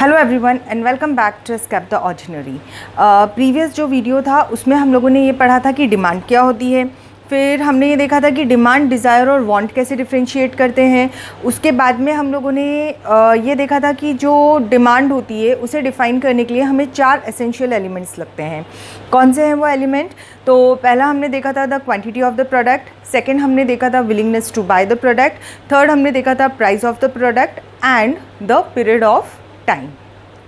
Hello everyone and welcome back to escape the ordinary. Previous जो video था उसमें हम लोगों ने ये पढ़ा था कि डिमांड क्या होती है, फिर हमने ये देखा था कि डिमांड, डिज़ायर और वांट कैसे डिफरेंशिएट करते हैं। उसके बाद में हम लोगों ने ये देखा था कि जो डिमांड होती है उसे डिफ़ाइन करने के लिए हमें 4 एसेंशियल एलिमेंट्स लगते हैं। कौन से हैं वो एलिमेंट? तो पहला हमने देखा था the quantity of the product, second हमने देखा था willingness to buy the product, third हमने देखा था price of the product and the period of time.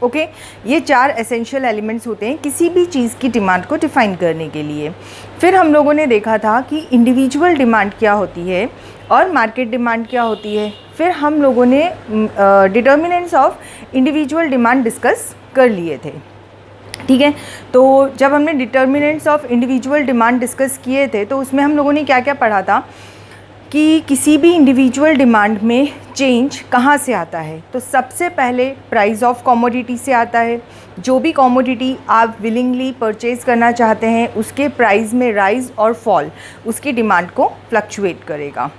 Okay, ये 4 एसेंशियल एलिमेंट्स होते हैं किसी भी चीज़ की डिमांड को डिफ़ाइन करने के लिए। फिर हम लोगों ने देखा था कि इंडिविजुअल डिमांड क्या होती है और मार्केट डिमांड क्या होती है। फिर हम लोगों ने determinants of individual demand discuss कर लिए थे। ठीक है, तो जब हमने determinants of individual demand discuss किए थे तो उसमें हम लोगों ने क्या क्या पढ़ा था कि किसी भी इंडिविजुअल डिमांड में चेंज कहाँ से आता है। तो सबसे पहले प्राइस ऑफ कमोडिटी से आता है। जो भी कमोडिटी आप विलिंगली परचेज़ करना चाहते हैं उसके प्राइस में राइज और फॉल उसकी डिमांड को फ्लक्चुएट करेगा।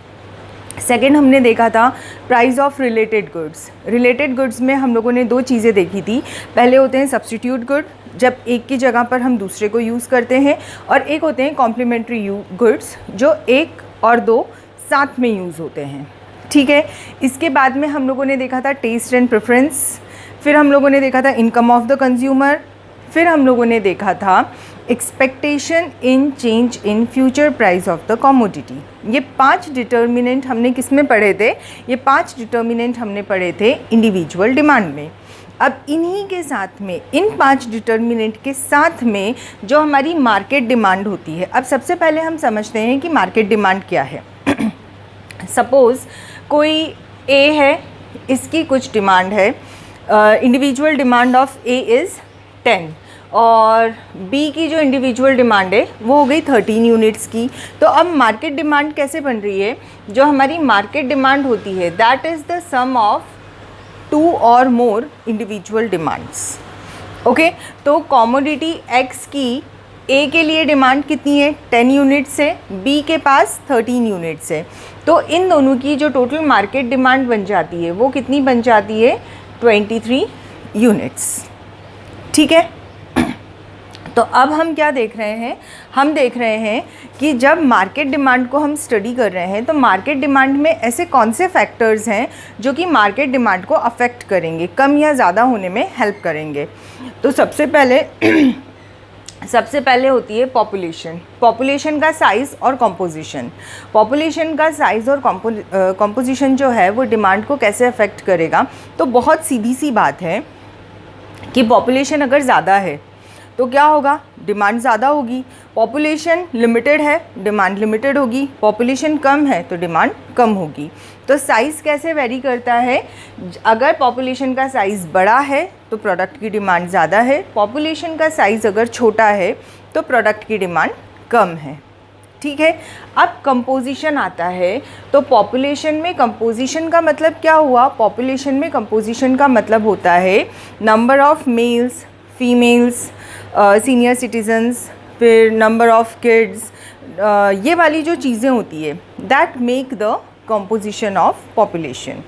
सेकेंड हमने देखा था price of related goods. Related goods में हम लोगों ने 2 चीज़ें देखी थी। पहले होते हैं सब्स्टिट्यूट गुड, जब एक की जगह पर हम दूसरे को यूज़ करते हैं, और एक होते हैं कॉम्प्लीमेंट्री गुड्स जो 1 और 2 साथ में यूज़ होते हैं। ठीक है, इसके बाद में हम लोगों ने देखा था टेस्ट एंड प्रेफरेंस, फिर हम लोगों ने देखा था इनकम ऑफ द कंज्यूमर, फिर हम लोगों ने देखा था expectation in change in future price of the commodity. ये 5 डिटर्मिनेंट हमने किस में पढ़े थे? ये 5 डिटर्मिनेंट हमने पढ़े थे इंडिविजुअल डिमांड में। अब इन्हीं के साथ में, इन 5 डिटर्मिनेंट के साथ में जो हमारी मार्केट डिमांड होती है। अब सबसे पहले हम समझते हैं कि मार्केट डिमांड क्या है। सपोज़ कोई ए है, इसकी कुछ डिमांड है, individual demand of A is 10 और बी की जो इंडिविजुअल डिमांड है वो हो गई 13 यूनिट्स की। तो अब मार्केट डिमांड कैसे बन रही है? जो हमारी मार्केट डिमांड होती है that is the sum of 2 और मोर इंडिविजुअल डिमांड्स। ओके, तो कमोडिटी एक्स की ए के लिए डिमांड कितनी है? 10 यूनिट्स है, बी के पास 13 यूनिट्स है। तो इन दोनों की जो टोटल मार्केट डिमांड बन जाती है वो कितनी बन जाती है? 23 यूनिट्स। ठीक है, तो अब हम क्या देख रहे हैं? हम देख रहे हैं कि जब मार्केट डिमांड को हम स्टडी कर रहे हैं तो मार्केट डिमांड में ऐसे कौन से फैक्टर्स हैं जो कि मार्केट डिमांड को अफेक्ट करेंगे, कम या ज़्यादा होने में हेल्प करेंगे। तो सबसे पहले होती है पॉपुलेशन। पॉपुलेशन का साइज़ और कॉम्पोजिशन। पॉपुलेशन का साइज़ और कॉम्पोजिशन जो है वो डिमांड को कैसे अफेक्ट करेगा? तो बहुत सीधी सी बात है कि पॉपुलेशन अगर ज़्यादा है तो क्या होगा? डिमांड ज़्यादा होगी। पॉपुलेशन लिमिटेड है, डिमांड लिमिटेड होगी। पॉपुलेशन कम है तो डिमांड कम होगी। तो साइज़ कैसे वेरी करता है? अगर पॉपुलेशन का साइज़ बड़ा है तो प्रोडक्ट की डिमांड ज़्यादा है, पॉपुलेशन का साइज़ अगर छोटा है तो प्रोडक्ट की डिमांड कम है। ठीक है, अब कंपोजिशन आता है। तो पॉपुलेशन में कंपोजिशन का मतलब क्या हुआ? पॉपुलेशन में कंपोजिशन का मतलब होता है number of males, females, senior citizens, फिर नंबर ऑफ किड्स, ये वाली जो चीज़ें होती है that make the composition of population.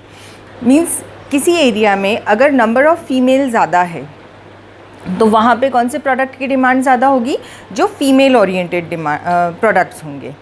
Means किसी एरिया में अगर नंबर ऑफ फीमेल ज़्यादा है तो वहाँ पे कौन से प्रोडक्ट की डिमांड ज़्यादा होगी? जो फीमेल ओरिएंटेड प्रोडक्ट्स होंगे।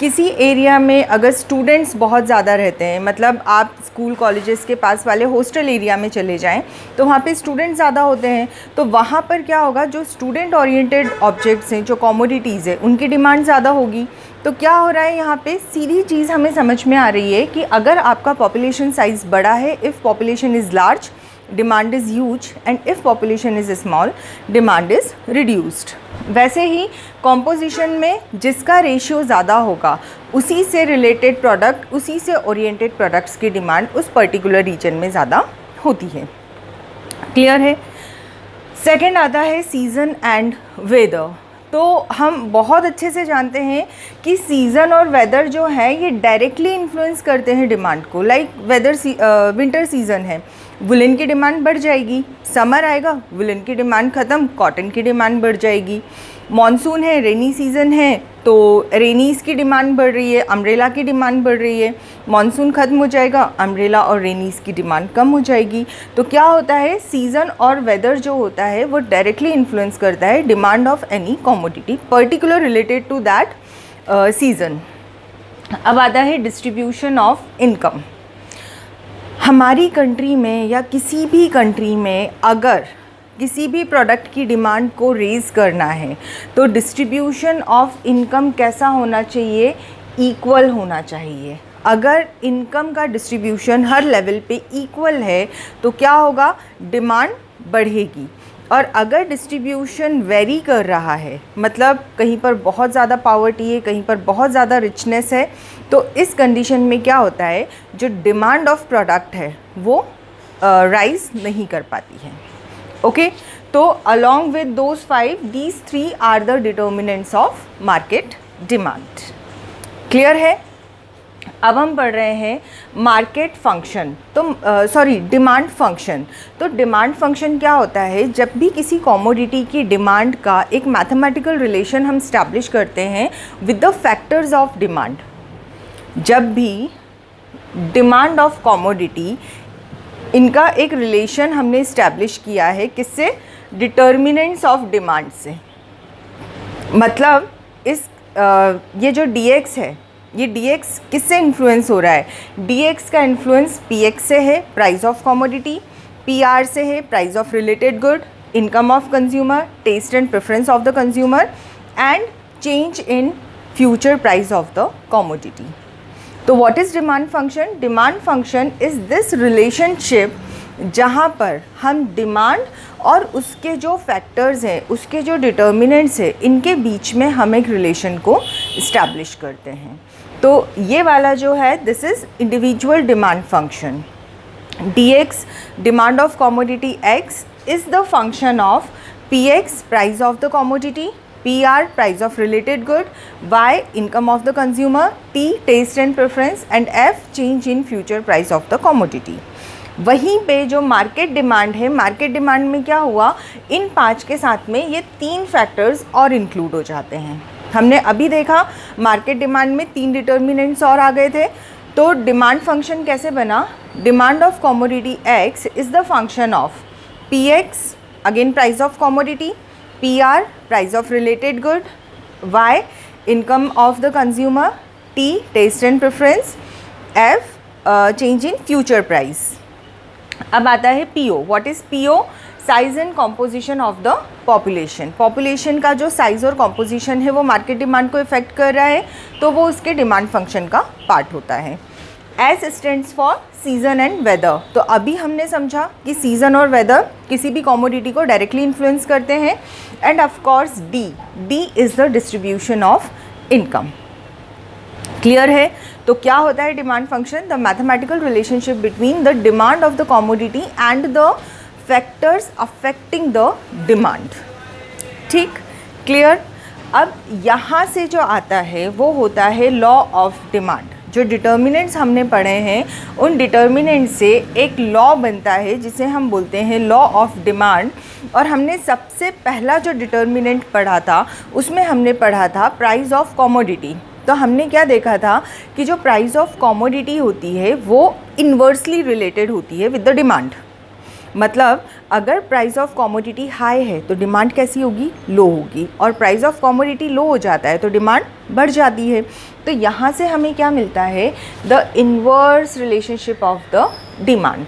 किसी एरिया में अगर स्टूडेंट्स बहुत ज़्यादा रहते हैं, मतलब आप स्कूल कॉलेजेस के पास वाले हॉस्टल एरिया में चले जाएं तो वहाँ पे स्टूडेंट्स ज़्यादा होते हैं, तो वहाँ पर क्या होगा? जो स्टूडेंट ओरिएंटेड ऑब्जेक्ट्स हैं, जो कमोडिटीज़ है, उनकी डिमांड ज़्यादा होगी। तो क्या हो रहा है यहाँ पे? सीधी चीज़ हमें समझ में आ रही है कि अगर आपका पॉपुलेशन साइज़ बड़ा है, if population is large demand is huge, and if population is small demand is reduced. वैसे ही कॉम्पोजिशन में जिसका रेशियो ज़्यादा होगा उसी से रिलेटेड प्रोडक्ट, उसी से ओरिएंटेड प्रोडक्ट्स की डिमांड उस पर्टिकुलर रीजन में ज़्यादा होती है। क्लियर है? सेकंड आता है सीज़न एंड वेदर। तो हम बहुत अच्छे से जानते हैं कि सीज़न और वेदर जो है ये डायरेक्टली इन्फ्लुएंस करते हैं डिमांड को। लाइक विंटर सीज़न है, वुलन की डिमांड बढ़ जाएगी। समर आएगा, वुलन की डिमांड ख़त्म, कॉटन की डिमांड बढ़ जाएगी। मॉनसून है, रेनी सीज़न है, तो रेनीज़ की डिमांड बढ़ रही है, अम्ब्रेला की डिमांड बढ़ रही है। मॉनसून ख़त्म हो जाएगा, अम्ब्रेला और रेनीज़ की डिमांड कम हो जाएगी। तो क्या होता है, सीज़न और वेदर जो होता है वो डायरेक्टली इन्फ्लुएंस करता है demand of any commodity particular related to that season. अब आता है डिस्ट्रीब्यूशन ऑफ इनकम। हमारी कंट्री में या किसी भी कंट्री में अगर किसी भी प्रोडक्ट की डिमांड को रेज़ करना है तो डिस्ट्रीब्यूशन ऑफ इनकम कैसा होना चाहिए, इक्वल होना चाहिए। अगर इनकम का डिस्ट्रीब्यूशन हर लेवल पे इक्वल है तो क्या होगा, डिमांड बढ़ेगी। और अगर डिस्ट्रीब्यूशन वेरी कर रहा है, मतलब कहीं पर बहुत ज़्यादा पॉवर्टी है, कहीं पर बहुत ज़्यादा रिचनेस है, तो इस कंडीशन में क्या होता है, जो डिमांड ऑफ प्रोडक्ट है वो राइज नहीं कर पाती है। ओके, तो along with those 5 these 3 are the determinants of market demand. Clear है। अब हम पढ़ रहे हैं मार्केट फंक्शन, तो डिमांड फंक्शन। तो डिमांड फंक्शन क्या होता है, जब भी किसी कमोडिटी की डिमांड का एक मैथमेटिकल रिलेशन हम स्टैब्लिश करते हैं with the factors of demand. जब भी डिमांड ऑफ कमोडिटी, इनका एक रिलेशन हमने इस्टेब्लिश किया है, किससे, डिटर्मिनेंट्स ऑफ डिमांड से। मतलब ये जो dx है, ये dx किससे इन्फ्लुएंस हो रहा है, dx का इन्फ्लुएंस px से है, प्राइस ऑफ कमोडिटी, pr से है, price of related good, income of consumer, taste and preference of the consumer and change in future price of the commodity. तो what is demand function? Demand function is this relationship जहाँ पर हम demand और उसके जो factors हैं, उसके जो डिटर्मिनेंट्स हैं, इनके बीच में हम एक रिलेशन को इस्टेब्लिश करते हैं। तो ये वाला जो है, this is individual demand function. dx demand of commodity x is the function of px price of the commodity, PR price of related good, Y income of the consumer, T taste and preference and F change in future price of the commodity. वहीं पे जो market demand है, market demand में क्या हुआ, इन 5 के साथ में ये 3 फैक्टर्स और इंक्लूड हो जाते हैं। हमने अभी देखा मार्केट डिमांड में 3 डिटर्मिनेंट्स और आ गए थे। तो डिमांड फंक्शन कैसे बना, demand of commodity x is the function of px again price of commodity, PR price of related good, Y income of the consumer, T taste and preference, F change in future price. अब आता है PO। What is PO? Size and composition of the population. Population का जो size और composition है वो market demand को effect कर रहा है, तो वो उसके डिमांड फंक्शन का पार्ट होता है। S stands for season and weather. तो अभी हमने समझा कि सीज़न और वेदर किसी भी कमोडिटी को डायरेक्टली इन्फ्लुएंस करते हैं। End of course D is the distribution of income. Clear है। तो क्या होता है demand function? The mathematical relationship between the demand of the commodity and the factors affecting the demand. ठीक, क्लियर। अब यहाँ से जो आता है वो होता है लॉ ऑफ डिमांड। जो डिटर्मिनेंट्स हमने पढ़े हैं उन डिटर्मिनेंट से एक लॉ बनता है जिसे हम बोलते हैं लॉ ऑफ डिमांड। और हमने सबसे पहला जो डिटर्मिनेंट पढ़ा था उसमें हमने पढ़ा था प्राइस ऑफ कमोडिटी। तो हमने क्या देखा था कि जो प्राइस ऑफ कमोडिटी होती है वो इन्वर्सली रिलेटेड होती है विद द डिमांड। मतलब अगर प्राइस ऑफ कमोडिटी हाई है तो डिमांड कैसी होगी, लो होगी, और प्राइस ऑफ कमोडिटी लो हो जाता है तो डिमांड बढ़ जाती है। तो यहाँ से हमें क्या मिलता है, the inverse relationship of the demand.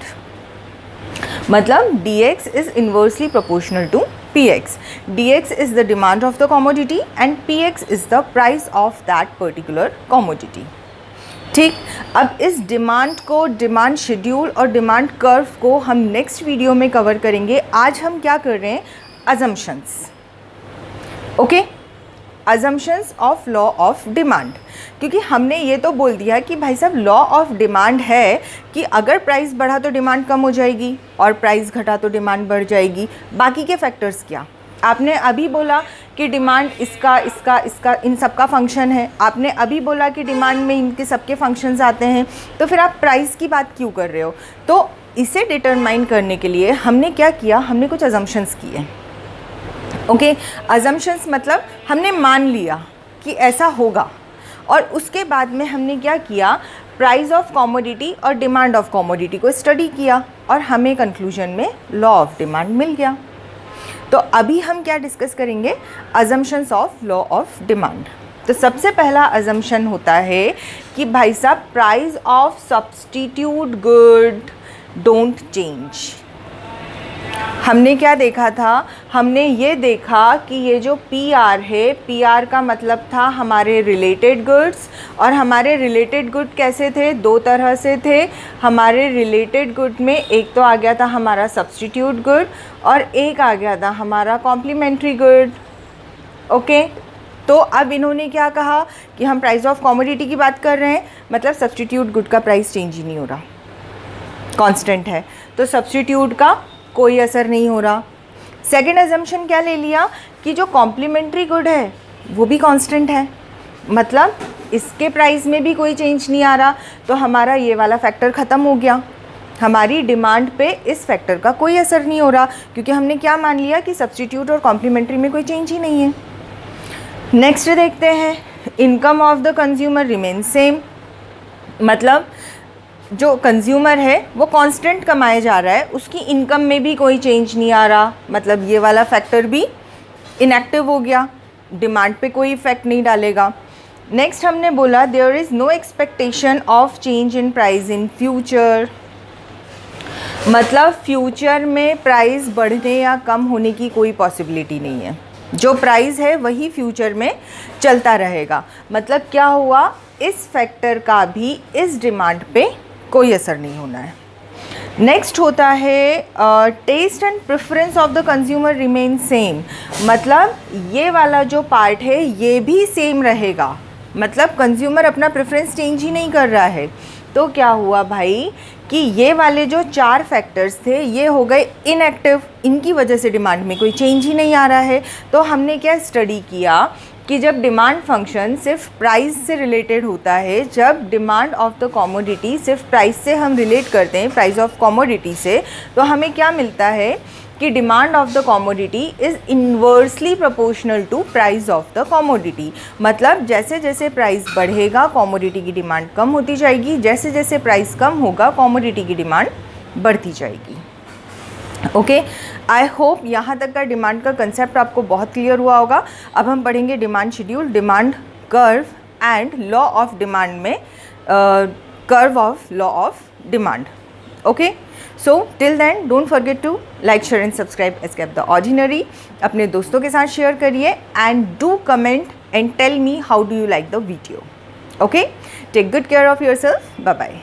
मतलब dx is inversely proportional to px। dx is the demand of the commodity and px is the price of that particular commodity. ठीक, अब इस डिमांड को, डिमांड शेड्यूल और demand curve को हम next video में cover करेंगे। आज हम क्या कर रहे हैं, assumptions. Okay, assumptions of law of demand. क्योंकि हमने ये तो बोल दिया कि भाई साहब लॉ ऑफ डिमांड है कि अगर प्राइस बढ़ा तो डिमांड कम हो जाएगी और प्राइस घटा तो डिमांड बढ़ जाएगी। बाकी के फैक्टर्स क्या, आपने अभी बोला कि डिमांड इसका इसका इसका इन सब का फंक्शन है, आपने अभी बोला कि डिमांड में इनके सबके फंक्शंस आते हैं, तो फिर आप प्राइस की बात क्यों कर रहे हो? तो इसे डिटरमाइन करने के लिए हमने क्या किया, हमने कुछ अजम्पशंस किए। ओके, अजम्पशंस मतलब हमने मान लिया कि ऐसा होगा, और उसके बाद में हमने क्या किया, प्राइस ऑफ कॉमोडिटी और डिमांड ऑफ कॉमोडिटी को स्टडी किया और हमें कंक्लूजन में लॉ ऑफ डिमांड मिल गया। तो अभी हम क्या डिस्कस करेंगे, assumptions of law of demand. तो सबसे पहला अजम्पशन होता है कि भाई साहब price of substitute good don't change. हमने क्या देखा था, हमने ये देखा कि ये जो PR है, PR का मतलब था हमारे रिलेटेड गुड्स, और हमारे रिलेटेड गुड कैसे थे, दो तरह से थे। हमारे रिलेटेड गुड में एक तो आ गया था हमारा सब्स्टिट्यूट गुड और एक आ गया था हमारा कॉम्प्लीमेंट्री गुड। ओके, तो अब इन्होंने क्या कहा कि हम प्राइस ऑफ कॉमोडिटी की बात कर रहे हैं, मतलब सब्स्टिट्यूट गुड का प्राइस चेंज ही नहीं हो रहा, कांस्टेंट है, तो सब्स्टिट्यूट का कोई असर नहीं हो रहा। सेकेंड अजम्पशन क्या ले लिया कि जो कॉम्प्लीमेंट्री गुड है वो भी कांस्टेंट है, मतलब इसके प्राइस में भी कोई चेंज नहीं आ रहा, तो हमारा ये वाला फैक्टर ख़त्म हो गया। हमारी डिमांड पे इस फैक्टर का कोई असर नहीं हो रहा, क्योंकि हमने क्या मान लिया कि सब्स्टिट्यूट और कॉम्प्लीमेंट्री में कोई चेंज ही नहीं है। नेक्स्ट देखते हैं, income of the consumer remain same, मतलब जो कंज्यूमर है वो कांस्टेंट कमाया जा रहा है, उसकी इनकम में भी कोई चेंज नहीं आ रहा, मतलब ये वाला फैक्टर भी इनएक्टिव हो गया, डिमांड पे कोई इफेक्ट नहीं डालेगा। नेक्स्ट हमने बोला there is no expectation of change in price in future, मतलब फ्यूचर में प्राइस बढ़ने या कम होने की कोई पॉसिबिलिटी नहीं है, जो प्राइस है वही फ्यूचर में चलता रहेगा। मतलब क्या हुआ, इस फैक्टर का भी इस डिमांड पे कोई असर नहीं होना है। नेक्स्ट होता है taste and preference of the consumer remain same, मतलब ये वाला जो पार्ट है ये भी सेम रहेगा, मतलब कंज्यूमर अपना प्रेफरेंस चेंज ही नहीं कर रहा है। तो क्या हुआ भाई कि ये वाले जो चार फैक्टर्स थे ये हो गए इनएक्टिव, इनकी वजह से डिमांड में कोई चेंज ही नहीं आ रहा है। तो हमने क्या स्टडी किया कि जब डिमांड फंक्शन सिर्फ प्राइस से रिलेटेड होता है, जब डिमांड ऑफ द कॉमोडिटी सिर्फ प्राइस से हम रिलेट करते हैं, प्राइस ऑफ कॉमोडिटी से, तो हमें क्या मिलता है कि demand of the commodity is inversely proportional to price of the commodity, मतलब जैसे जैसे प्राइस बढ़ेगा कॉमोडिटी की डिमांड कम होती जाएगी, जैसे जैसे प्राइस कम होगा कॉमोडिटी की डिमांड बढ़ती जाएगी। ओके, आई होप यहाँ तक का डिमांड का कंसेप्ट आपको बहुत क्लियर हुआ होगा। अब हम पढ़ेंगे demand schedule, demand curve and law of demand में curve of law of demand. Okay, so till then don't forget to like, share and subscribe escape the ordinary. अपने दोस्तों के साथ शेयर करिए and do comment and tell me how do you like the video. Okay, take good care of yourself, bye bye.